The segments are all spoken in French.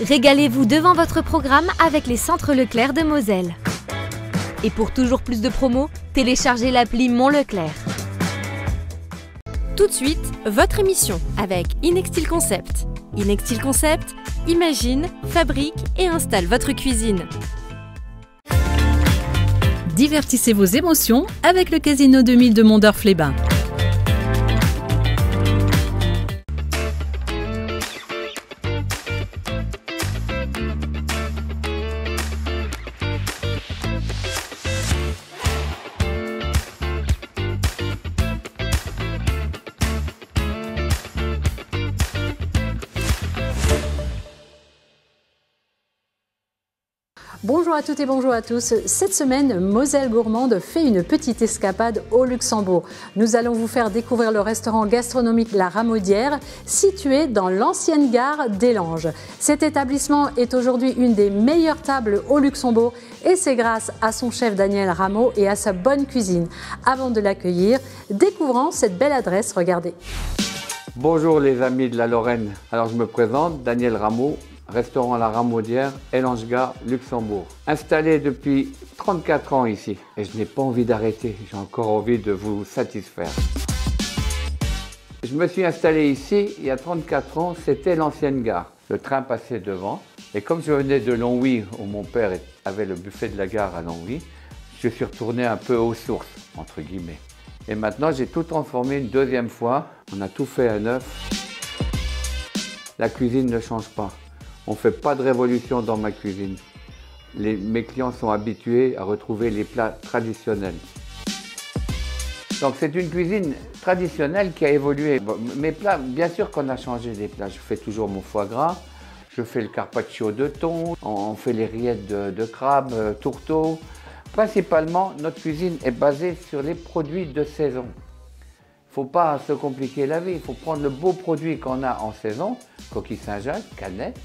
Régalez-vous devant votre programme avec les centres Leclerc de Moselle. Et pour toujours plus de promos, téléchargez l'appli Mon Leclerc. Tout de suite, votre émission avec Inextile Concept. Inextile Concept, imagine, fabrique et installe votre cuisine. Divertissez vos émotions avec le Casino 2000 de Mondorf-les-Bains. Bonjour à toutes et bonjour à tous. Cette semaine, Moselle Gourmande fait une petite escapade au Luxembourg. Nous allons vous faire découvrir le restaurant gastronomique La Ramaudière, situé dans l'ancienne gare d'Élange. Cet établissement est aujourd'hui une des meilleures tables au Luxembourg et c'est grâce à son chef Daniel Rameau et à sa bonne cuisine. Avant de l'accueillir, découvrons cette belle adresse, regardez. Bonjour les amis de la Lorraine. Alors je me présente, Daniel Rameau. Restaurant La Ramaudière, Élange-Gare, Luxembourg. Installé depuis 34 ans ici. Et je n'ai pas envie d'arrêter, j'ai encore envie de vous satisfaire. Je me suis installé ici il y a 34 ans, c'était l'ancienne gare. Le train passait devant. Et comme je venais de Longwy, où mon père avait le buffet de la gare à Longwy, je suis retourné un peu aux sources, entre guillemets. Et maintenant, j'ai tout transformé une deuxième fois. On a tout fait à neuf. La cuisine ne change pas. On ne fait pas de révolution dans ma cuisine. Mes clients sont habitués à retrouver les plats traditionnels. Donc c'est une cuisine traditionnelle qui a évolué. Bon, mes plats, bien sûr qu'on a changé les plats. Je fais toujours mon foie gras, je fais le carpaccio de thon, on fait les rillettes de crabe, tourteau. Principalement, notre cuisine est basée sur les produits de saison. Il ne faut pas se compliquer la vie, il faut prendre le beau produit qu'on a en saison, coquille Saint-Jacques, canette.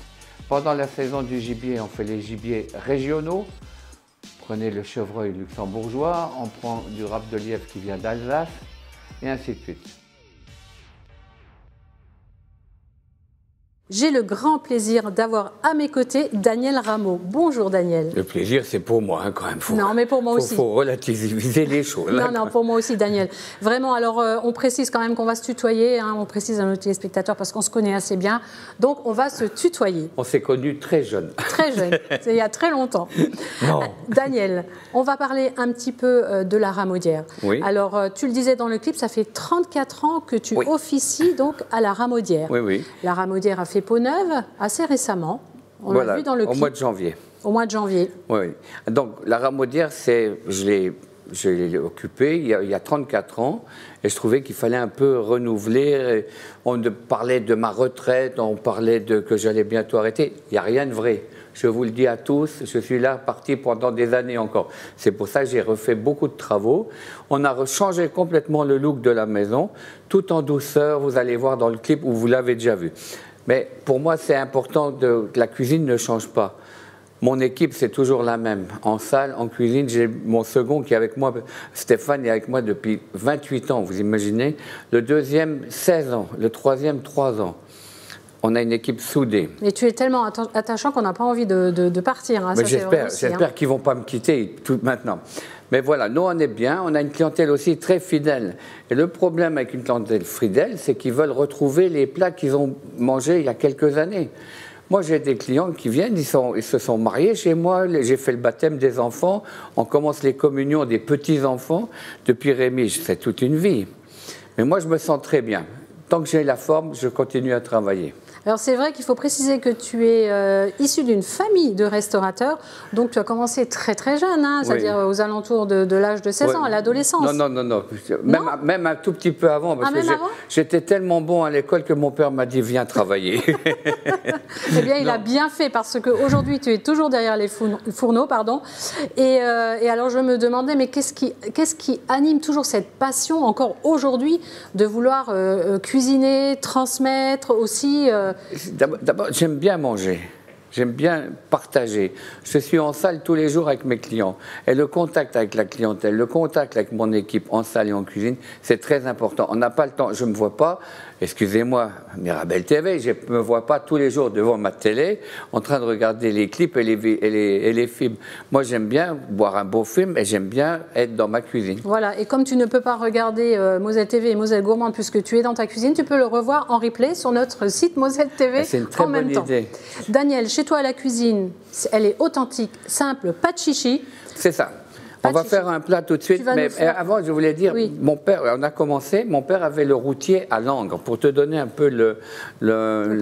Pendant la saison du gibier, on fait les gibiers régionaux. Prenez le chevreuil luxembourgeois, on prend du rap de lièvre qui vient d'Alsace, et ainsi de suite. J'ai le grand plaisir d'avoir à mes côtés Daniel Rameau. Bonjour Daniel. Le plaisir, c'est pour moi hein, quand même. Non, mais pour moi aussi. Il faut relativiser les choses. Non, pour moi aussi Daniel. Vraiment, alors on précise quand même qu'on va se tutoyer, hein, on précise à nos téléspectateurs parce qu'on se connaît assez bien. Donc on va se tutoyer. On s'est connus très jeunes. Très jeunes, c'est il y a très longtemps. Non. Daniel, on va parler un petit peu de La Ramaudière. Oui. Alors tu le disais dans le clip, ça fait 34 ans que tu officies donc à La Ramaudière. Oui, oui. La Ramaudière a fait peau neuve assez récemment. On voilà, l'a vu dans le clip. au mois de janvier. Au mois de janvier. Oui. Donc la Ramaudière, je l'ai occupée il y a 34 ans et je trouvais qu'il fallait un peu renouveler. On parlait de ma retraite, on parlait que j'allais bientôt arrêter. Il n'y a rien de vrai. Je vous le dis à tous, je suis là parti pendant des années encore. C'est pour ça que j'ai refait beaucoup de travaux. On a changé complètement le look de la maison, tout en douceur. Vous allez voir dans le clip où vous l'avez déjà vu. Mais pour moi, c'est important que la cuisine ne change pas. Mon équipe, c'est toujours la même. En salle, en cuisine, j'ai mon second qui est avec moi, Stéphane, est avec moi depuis 28 ans, vous imaginez. Le deuxième, 16 ans. Le troisième, 3 ans. On a une équipe soudée. Et tu es tellement attachant qu'on n'a pas envie de partir. Hein, j'espère qu'ils ne vont pas me quitter tout maintenant. Mais voilà, nous on est bien, on a une clientèle aussi très fidèle. Et le problème avec une clientèle fidèle, c'est qu'ils veulent retrouver les plats qu'ils ont mangés il y a quelques années. Moi j'ai des clients qui viennent, ils se sont mariés chez moi, j'ai fait le baptême des enfants, on commence les communions des petits-enfants. Depuis Rémi, c'est toute une vie. Mais moi je me sens très bien. Tant que j'ai la forme, je continue à travailler. Alors c'est vrai qu'il faut préciser que tu es issu d'une famille de restaurateurs, donc tu as commencé très très jeune, hein, c'est-à-dire aux alentours de l'âge de 16 ans, à l'adolescence. Non. Même un tout petit peu avant, parce que j'étais tellement bon à l'école que mon père m'a dit viens travailler. Eh bien il a bien fait, parce qu'aujourd'hui tu es toujours derrière les fourneaux, pardon. Et alors je me demandais, mais qu'est-ce qui anime toujours cette passion encore aujourd'hui de vouloir cuisiner, transmettre aussi D'abord, j'aime bien manger. J'aime bien partager. Je suis en salle tous les jours avec mes clients. Et le contact avec la clientèle, le contact avec mon équipe en salle et en cuisine, c'est très important. On n'a pas le temps. Je ne me vois pas. excusez-moi, Mirabel TV, je ne me vois pas tous les jours devant ma télé en train de regarder les clips et les films. Moi, j'aime bien voir un beau film et j'aime bien être dans ma cuisine. Voilà, et comme tu ne peux pas regarder Moselle TV et Moselle Gourmande puisque tu es dans ta cuisine, tu peux le revoir en replay sur notre site Moselle TV c'est une très bonne idée. Daniel, chez toi à la cuisine, elle est authentique, simple, pas de chichi. C'est ça. On va faire un plat tout de suite, mais avant je voulais dire, oui. Mon père, on a commencé, mon père avait le routier à Langres, pour te donner un peu le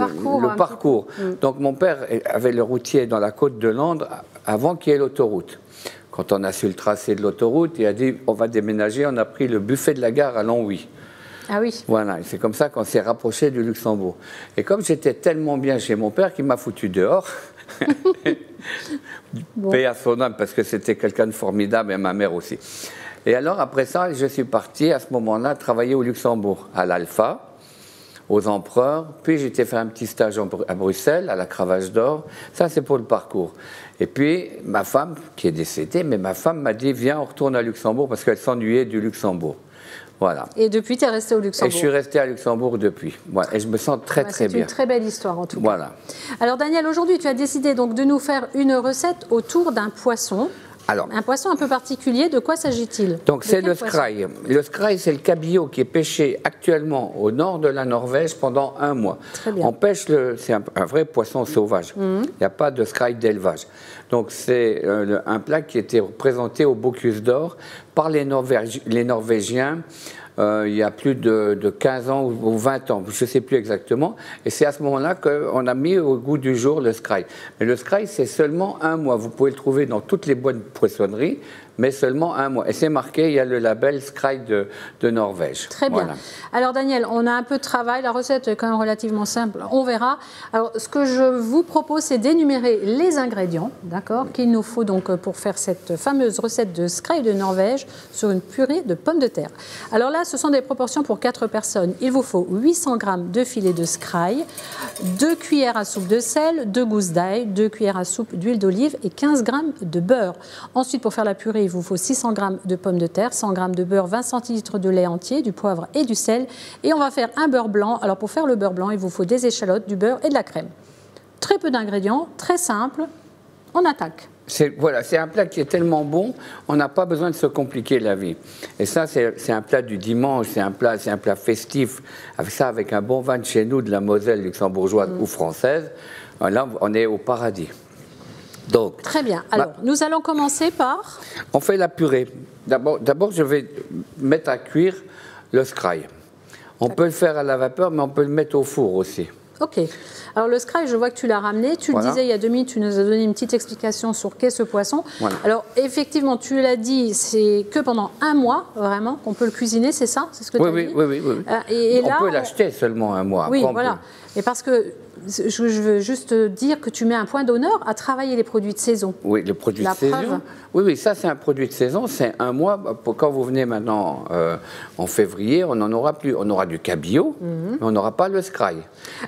parcours. Donc mon père avait le routier dans la côte de Langres avant qu'il y ait l'autoroute. Quand on a su le tracé de l'autoroute, il a dit on va déménager, on a pris le buffet de la gare à Longwy. Ah oui. Voilà, c'est comme ça qu'on s'est rapproché du Luxembourg. Et comme j'étais tellement bien chez mon père qu'il m'a foutu dehors, paix à son âme, parce que c'était quelqu'un de formidable et ma mère aussi. Et alors après ça, je suis parti à ce moment-là travailler au Luxembourg, à l'Alpha, aux Empereurs, puis j'étais fait un petit stage à Bruxelles, à la Cravache d'Or. Ça, c'est pour le parcours. Et puis, ma femme, qui est décédée, mais ma femme m'a dit, viens, on retourne à Luxembourg, parce qu'elle s'ennuyait du Luxembourg. Voilà. Et depuis, tu es resté au Luxembourg. Et je suis resté à Luxembourg depuis. Voilà. Et je me sens très, très bien. C'est une très belle histoire, en tout cas. Voilà. Alors, Daniel, aujourd'hui, tu as décidé donc de nous faire une recette autour d'un poisson. Alors, un poisson un peu particulier, de quoi s'agit-il? Donc c'est le skraï. Le skraï, c'est le cabillaud qui est pêché actuellement au nord de la Norvège pendant 1 mois. Très bien. On pêche, c'est un vrai poisson sauvage. Il n'y a pas de skraï d'élevage. Donc c'est un plat qui était présenté au Bocuse d'Or par les Norvégiens. Il y a plus de 15 ans ou 20 ans, je ne sais plus exactement. Et c'est à ce moment-là qu'on a mis au goût du jour le skraï. Mais le skraï, c'est seulement 1 mois. Vous pouvez le trouver dans toutes les bonnes poissonneries, mais seulement 1 mois. Et c'est marqué, il y a le label skraï de Norvège. Très bien. Voilà. Alors Daniel, on a un peu de travail. La recette est quand même relativement simple. On verra. Alors ce que je vous propose, c'est d'énumérer les ingrédients, d'accord, qu'il nous faut donc pour faire cette fameuse recette de skraï de Norvège sur une purée de pommes de terre. Alors là, ce sont des proportions pour 4 personnes. Il vous faut 800 g de filet de skraï, 2 cuillères à soupe de sel, 2 gousses d'ail, 2 cuillères à soupe d'huile d'olive et 15 g de beurre. Ensuite, pour faire la purée, il vous faut 600 g de pommes de terre, 100 g de beurre, 20 centilitres de lait entier, du poivre et du sel. Et on va faire un beurre blanc. Alors pour faire le beurre blanc, il vous faut des échalotes, du beurre et de la crème. Très peu d'ingrédients, très simple. On attaque. Voilà, c'est un plat qui est tellement bon, on n'a pas besoin de se compliquer la vie. Et ça, c'est un plat du dimanche, c'est un plat festif. Avec ça, avec un bon vin de chez nous, de la Moselle luxembourgeoise ou française, là, on est au paradis. Donc, très bien. Alors, nous allons commencer par... On fait la purée. D'abord, je vais mettre à cuire le skraï. On peut le faire à la vapeur, mais on peut le mettre au four aussi. Ok. Alors le skraï, je vois que tu l'as ramené. Tu le disais il y a 2 minutes, tu nous as donné une petite explication sur qu'est ce poisson. Voilà. Alors effectivement, tu l'as dit, c'est que pendant 1 mois, vraiment, qu'on peut le cuisiner, c'est ça? C'est ce que tu as dit? Oui. Et on peut l'acheter seulement 1 mois. Oui, voilà. Et parce que je veux juste dire que tu mets un point d'honneur à travailler les produits de saison. Oui, le produit de saison. Oui, ça c'est un produit de saison, c'est 1 mois. Quand vous venez maintenant en février, on n'en aura plus. On aura du cabillaud, mais on n'aura pas le skraï.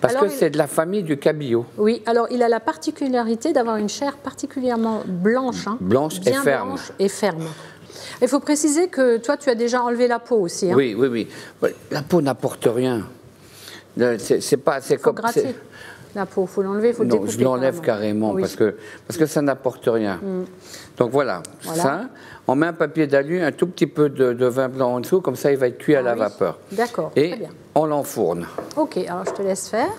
Parce que c'est de la famille du cabillaud. Oui, alors il a la particularité d'avoir une chair particulièrement blanche. Blanche et ferme. Blanche et ferme. Il faut préciser que toi, tu as déjà enlevé la peau aussi. Hein. Oui. La peau n'apporte rien. C'est pas. Il faut gratter la peau, il faut l'enlever, il faut le découper. Non, je l'enlève carrément parce que ça n'apporte rien. Donc voilà, ça. On met un papier d'alu, un tout petit peu de vin blanc en dessous, comme ça il va être cuit à la vapeur. D'accord, très bien. On l'enfourne. Ok, alors je te laisse faire.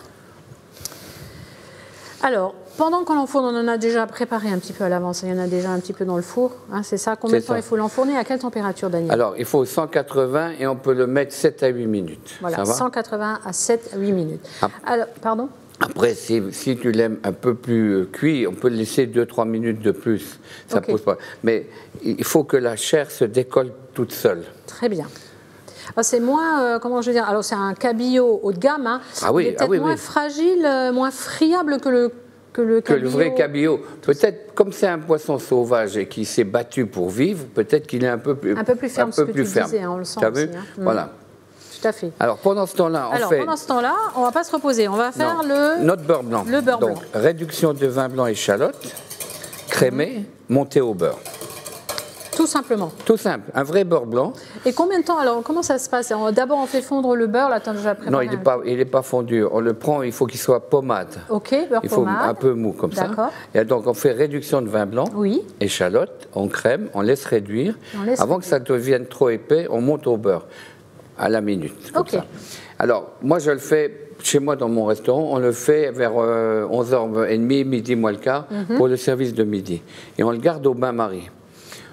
Alors, pendant qu'on l'enfourne, on en a déjà préparé un petit peu à l'avance. Il y en a déjà un petit peu dans le four. Hein, c'est ça. Combien de temps il faut l'enfourner? À quelle température, Daniel? Alors, il faut 180 et on peut le mettre 7 à 8 minutes. Voilà, ça va 180 à 7 à 8 minutes. Alors, pardon? Après, si tu l'aimes un peu plus cuit, on peut le laisser 2-3 minutes de plus. Ça pose pas. Mais il faut que la chair se décolle toute seule. Très bien. C'est moins, comment je veux dire, alors c'est un cabillaud haut de gamme, hein. Il est peut-être moins fragile, moins friable que le cabillaud. Que le vrai cabillaud. Peut-être, comme c'est un poisson sauvage et qui s'est battu pour vivre, peut-être qu'il est un peu plus ferme. Ce que tu disais, on le sent aussi. Hein. Voilà. Tout à fait. Alors pendant ce temps-là, pendant ce temps-là, on ne va pas se reposer, on va faire notre beurre blanc. Le beurre blanc. Donc, réduction de vin blanc échalote, crémé, monté au beurre. Tout Tout simplement. Tout simple, un vrai beurre blanc. Et combien de temps, alors, comment ça se passe? D'abord, on fait fondre le beurre, là, tu as déjà préparé. Non, il n'est pas fondu. On le prend, il faut qu'il soit pommade. Ok, beurre il faut pommade. un peu mou comme ça. D'accord. Et donc, on fait réduction de vin blanc, oui. échalote, on crème, on laisse réduire. Avant que ça devienne trop épais, on monte au beurre à la minute. Comme ça. Alors, moi, je le fais chez moi dans mon restaurant. On le fait vers 11h30, midi moins le quart, pour le service de midi. Et on le garde au bain-marie.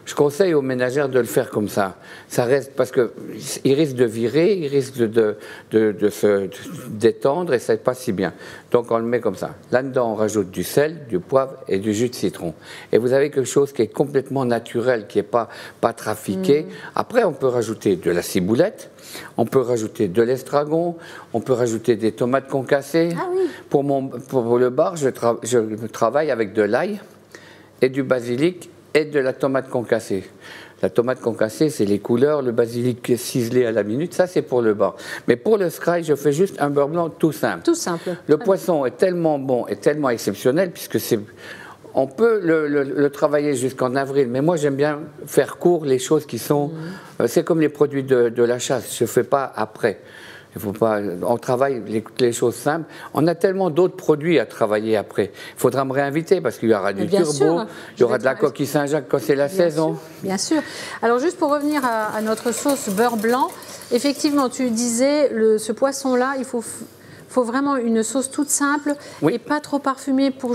Je conseille aux ménagères de le faire comme ça. Ça reste parce qu'il risque de virer, il risque de se détendre et ça n'est pas si bien. Donc on le met comme ça. Là-dedans, on rajoute du sel, du poivre et du jus de citron. Et vous avez quelque chose qui est complètement naturel, qui n'est pas trafiqué. Après, on peut rajouter de la ciboulette, on peut rajouter de l'estragon, on peut rajouter des tomates concassées. Ah oui. Pour le bar, je travaille avec de l'ail et du basilic et de la tomate concassée. La tomate concassée, c'est les couleurs, le basilic ciselé à la minute, ça c'est pour le bar. Mais pour le sky, je fais juste un beurre blanc tout simple. Tout simple. Le poisson est tellement bon et tellement exceptionnel, puisque on peut le travailler jusqu'en avril, mais moi j'aime bien faire court les choses qui sont... c'est comme les produits de la chasse, je ne fais pas après. Il faut pas, on travaille les choses simples. On a tellement d'autres produits à travailler après. Il faudra me réinviter parce qu'il y aura du turbo, il y aura de la coquille Saint-Jacques quand c'est la saison. Bien sûr. Alors juste pour revenir à notre sauce beurre blanc, effectivement tu disais, ce poisson-là, il faut vraiment une sauce toute simple et pas trop parfumée pour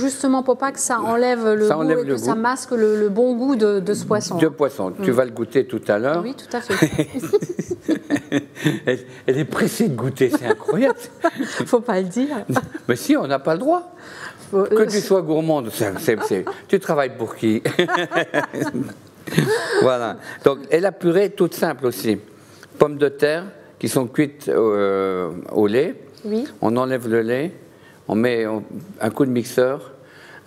pas que ça enlève le goût et que ça masque le bon goût de ce poisson. De poisson. Tu vas le goûter tout à l'heure. Oui, tout à fait. Elle est pressée de goûter, c'est incroyable. Faut pas le dire. Mais si, on n'a pas le droit. Que tu sois gourmande, tu travailles pour qui? Voilà. Donc, et la purée toute simple aussi. Pommes de terre qui sont cuites au lait. Oui. On enlève le lait, on met un coup de mixeur,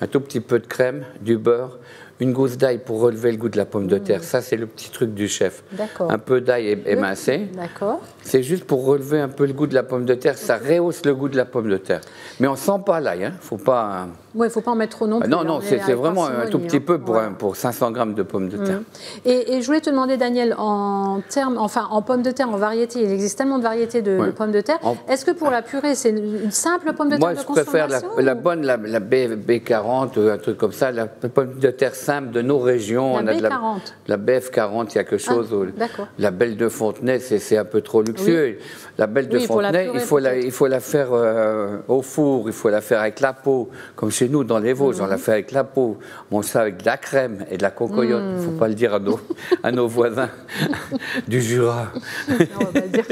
un tout petit peu de crème, du beurre, une gousse d'ail pour relever le goût de la pomme de terre. Ça, c'est le petit truc du chef. D'accord. Un peu d'ail émincé. D'accord. C'est juste pour relever un peu le goût de la pomme de terre. Ça rehausse le goût de la pomme de terre. Mais on ne sent pas l'ail. Hein. Faut pas... Oui, il ne faut pas en mettre trop non plus. Non, c'est vraiment un tout petit peu pour 500 grammes de pommes de terre. Et je voulais te demander, Daniel, en pommes de terre, en variété, il existe tellement de variétés de pommes de terre. Est-ce que pour la purée, c'est une simple pomme de terre de consommation? Moi, je préfère la bonne, la B40, un truc comme ça, la pomme de terre simple de nos régions. La B40. La BF40, il y a quelque chose. D'accord. La belle de Fontenay, c'est un peu trop luxueux. Oui. La belle de Fontenay, il faut la faire au four, il faut la faire avec la peau, comme chez nous dans les Vosges, on la fait avec la peau. On mange ça avec de la crème et de la cocoyote. Il ne faut pas le dire à nos voisins du Jura. On va pas le dire.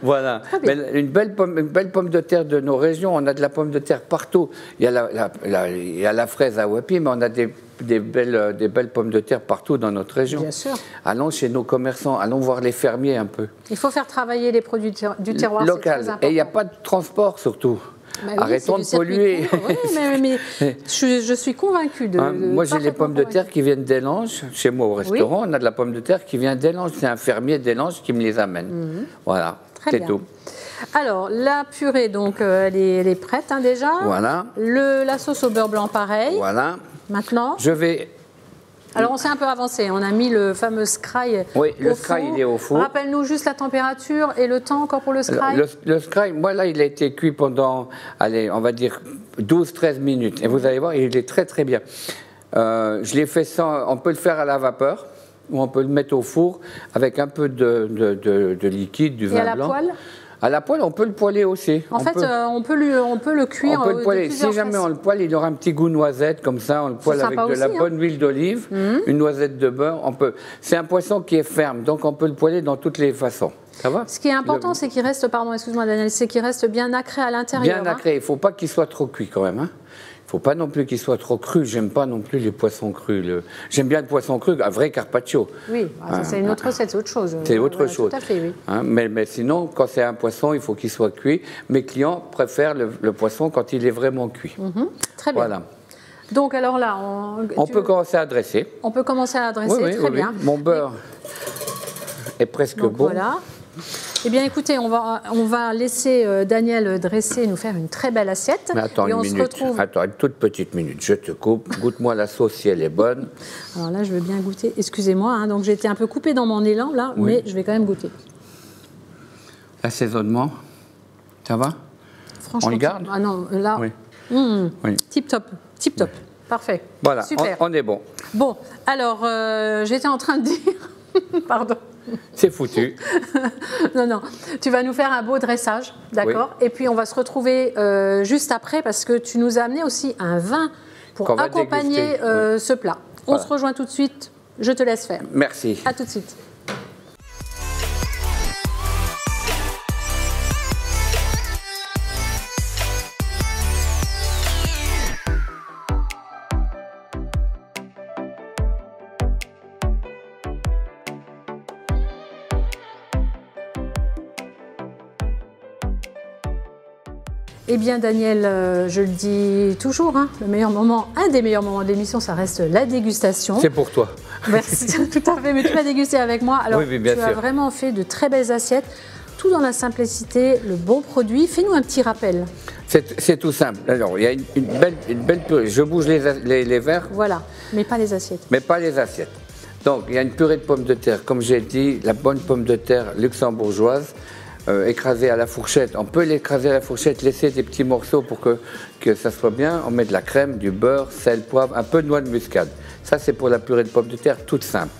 Voilà. Mais une belle pomme de terre de nos régions. On a de la pomme de terre partout. Il y a la fraise à Wapi, mais on a des belles pommes de terre partout dans notre région. Bien sûr. Allons chez nos commerçants, allons voir les fermiers un peu. Il faut faire travailler les produits du terroir. Local. Et il n'y a pas de transport surtout. Bah oui, arrêtons de polluer. Oui, mais je suis convaincue de... moi, j'ai les pommes de terre qui viennent d'Élange. Chez moi, au restaurant, on a de la pomme de terre qui vient d'Élange. C'est un fermier d'Élange qui me les amène. Voilà, c'est tout. Alors, la purée, donc, elle est prête déjà. Voilà. La sauce au beurre blanc, pareil. Voilà. Maintenant, je vais... Alors, on s'est un peu avancé. On a mis le fameux scraille le scraille, il est au four. Rappelle-nous juste la température et le temps encore pour le scraille. Le scraille, moi, là, il a été cuit pendant, allez, on va dire 12-13 minutes. Et vous allez voir, il est très, très bien. Je l'ai fait on peut le faire à la vapeur ou on peut le mettre au four avec un peu de liquide, du vin blanc. Et à la poêle ? À la poêle, on peut le poêler aussi. On peut le cuire. On peut le poêler. Si jamais on le poêle, il aura un petit goût noisette, comme ça. On le poêle avec de la bonne huile d'olive, une noisette de beurre. C'est un poisson qui est ferme, donc on peut le poêler dans toutes les façons. Ça va ? Ce qui est important, c'est qu'il reste, excuse-moi Daniel, c'est qu'il reste bien nacré à l'intérieur. Bien nacré. Il ne faut pas qu'il soit trop cuit quand même. Il ne faut pas non plus qu'il soit trop cru. J'aime pas non plus les poissons crus. J'aime bien le poisson cru, un vrai carpaccio. Oui, ça c'est une autre recette, c'est autre chose. C'est autre chose. Tout à fait, oui. Mais sinon, quand c'est un poisson, il faut qu'il soit cuit. Mes clients préfèrent le poisson quand il est vraiment cuit. Très bien. Voilà. Donc alors là, on peut commencer à dresser. On peut commencer à dresser, très bien. Mon beurre est presque bon. Voilà. Eh bien, écoutez, on va laisser Daniel dresser et nous faire une très belle assiette. Mais attends et une minute. Attends une toute petite minute. Je te coupe. Goûte-moi la sauce si elle est bonne. Alors là, je veux bien goûter. Excusez-moi, hein, donc j'ai été un peu coupée dans mon élan là, oui. Mais je vais quand même goûter. L'assaisonnement, ça va? Franchement, on le garde? Ah non, là, oui. Oui. Tip top. Parfait. Voilà, super. On est bon. Bon, alors, j'étais en train de dire, pardon. C'est foutu. Non, tu vas nous faire un beau dressage, d'accord? Oui. Et puis on va se retrouver juste après parce que tu nous as amené aussi un vin pour accompagner ce plat. On se rejoint tout de suite, je te laisse faire. Merci. À tout de suite. Eh bien, Daniel, je le dis toujours, hein, un des meilleurs moments de l'émission, ça reste la dégustation. C'est pour toi. Merci, tout à fait, mais tu vas déguster avec moi. Alors, oui, bien sûr. Tu as vraiment fait de très belles assiettes, tout dans la simplicité, le bon produit. Fais-nous un petit rappel. C'est tout simple. Alors, il y a une belle purée. Je bouge les verres. Voilà, mais pas les assiettes. Mais pas les assiettes. Donc, il y a une purée de pommes de terre. Comme j'ai dit, la bonne pomme de terre luxembourgeoise. Écrasé à la fourchette. On peut l'écraser à la fourchette, laisser des petits morceaux pour que ça soit bien. On met de la crème, du beurre, sel, poivre, un peu de noix de muscade. Ça, c'est pour la purée de pommes de terre, toute simple.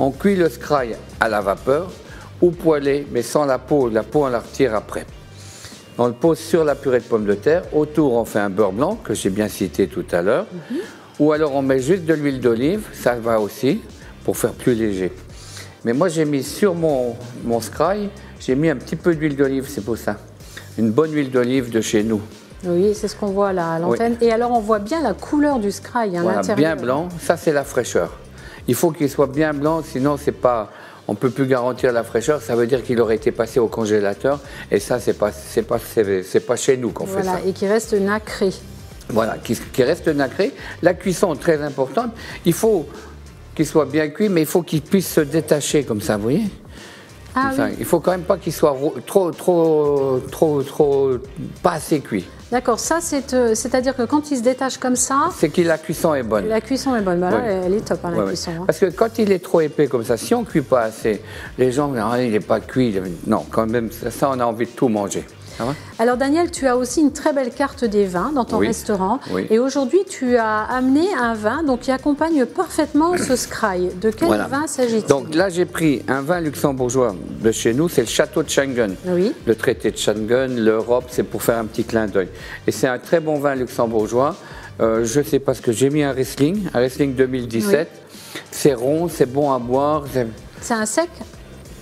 On cuit le scraille à la vapeur ou poêlé, mais sans la peau. La peau, on la retire après. On le pose sur la purée de pommes de terre. Autour, on fait un beurre blanc, que j'ai bien cité tout à l'heure. Ou alors, on met juste de l'huile d'olive. Ça va aussi, pour faire plus léger. Mais moi, j'ai mis sur mon scraille, j'ai mis un petit peu d'huile d'olive, c'est pour ça. Une bonne huile d'olive de chez nous. Oui, c'est ce qu'on voit là à l'antenne. Oui. Et alors, on voit bien la couleur du scraille à l'intérieur. Bien blanc, ça c'est la fraîcheur. Il faut qu'il soit bien blanc, sinon c'est pas, on ne peut plus garantir la fraîcheur. Ça veut dire qu'il aurait été passé au congélateur. Et ça, c'est pas chez nous qu'on fait ça. Et qui reste nacré. Voilà, qui reste nacré. La cuisson est très importante. Il faut qu'il soit bien cuit, mais il faut qu'il puisse se détacher comme ça, vous voyez? Ah, oui. Il ne faut quand même pas qu'il soit trop pas assez cuit. D'accord, ça c'est-à-dire que quand il se détache comme ça... C'est que la cuisson est bonne. La cuisson est bonne, bah là, elle est top, hein, la cuisson. Hein. Parce que quand il est trop épais comme ça, si on ne cuit pas assez, les gens disent il n'est pas cuit. Non, quand même, ça on a envie de tout manger. Alors Daniel, tu as aussi une très belle carte des vins dans ton restaurant. Oui. Et aujourd'hui, tu as amené un vin qui accompagne parfaitement ce scraille. De quel vin s'agit-il? Donc là, j'ai pris un vin luxembourgeois de chez nous, c'est le Château de Schengen. Oui. Le traité de Schengen, l'Europe, c'est pour faire un petit clin d'œil. Et c'est un très bon vin luxembourgeois. Je sais pas ce que j'ai mis un Riesling 2017. Oui. C'est rond, c'est bon à boire. C'est un sec?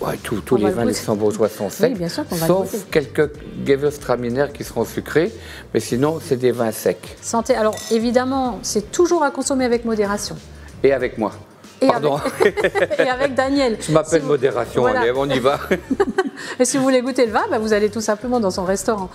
Ouais, tous les vins luxembourgeois sont secs, oui, bien sûr sauf quelques Gewürztraminer qui seront sucrés, mais sinon, c'est des vins secs. Santé. Alors, évidemment, c'est toujours à consommer avec modération. Et avec moi. Pardon. Et avec Daniel. Je m'appelle modération, voilà. Allez, on y va. Et si vous voulez goûter le vin, vous allez tout simplement dans son restaurant.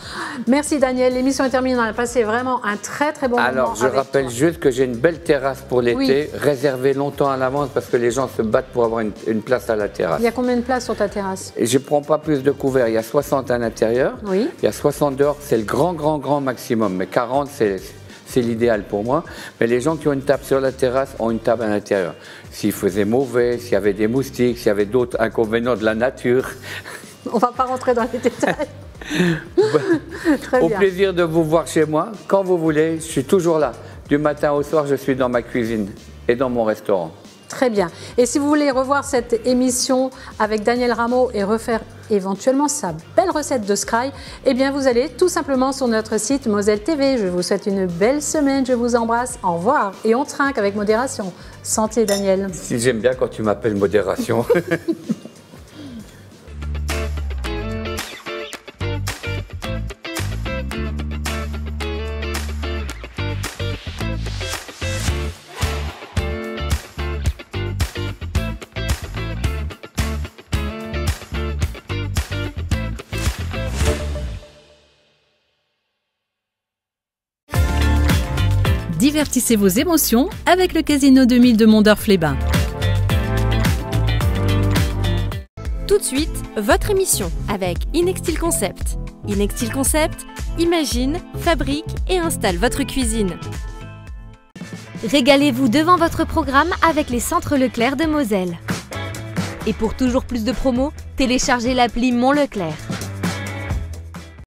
Merci Daniel, l'émission est terminée, on a passé vraiment un très très bon moment. Alors, je rappelle juste que j'ai une belle terrasse pour l'été, réservée longtemps à l'avance parce que les gens se battent pour avoir une place à la terrasse. Il y a combien de places sur ta terrasse? Et je ne prends pas plus de couverts, il y a 60 à l'intérieur, il y a 60 dehors, c'est le grand maximum, mais 40 c'est l'idéal pour moi. Mais les gens qui ont une table sur la terrasse ont une table à l'intérieur. S'il faisait mauvais, s'il y avait des moustiques, s'il y avait d'autres inconvénients de la nature. On ne va pas rentrer dans les détails. Très bien. Au plaisir de vous voir chez moi, quand vous voulez. Je suis toujours là. Du matin au soir, je suis dans ma cuisine et dans mon restaurant. Très bien. Et si vous voulez revoir cette émission avec Daniel Rameau et refaire éventuellement sa belle recette de scraille, eh bien vous allez tout simplement sur notre site Moselle TV. Je vous souhaite une belle semaine, je vous embrasse, au revoir et on trinque avec modération. Santé Daniel. Si j'aime bien quand tu m'appelles modération. Divertissez vos émotions avec le Casino 2000 de Mondorf-les-Bains. Tout de suite, votre émission avec Inextil Concept. Inextil Concept, imagine, fabrique et installe votre cuisine. Régalez-vous devant votre programme avec les centres Leclerc de Moselle. Et pour toujours plus de promos, téléchargez l'appli Mon Leclerc.